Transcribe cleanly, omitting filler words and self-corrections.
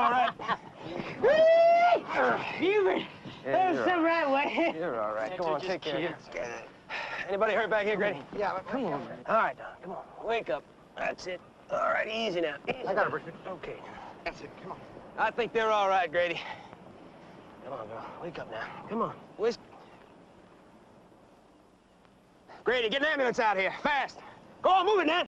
all right? Hubert, that was the right way. You're all right. Come on, take care. Anybody hurt back here, Grady? Yeah, come on, man. All right, Don, come on. Wake up. That's it. All right, easy now. Easy. I got it, Rick. Okay. That's it, come on. I think they're all right, Grady. Come on, girl. Wake up now. Come on. Grady, get an ambulance out here. Fast. Go on, move it, Nan.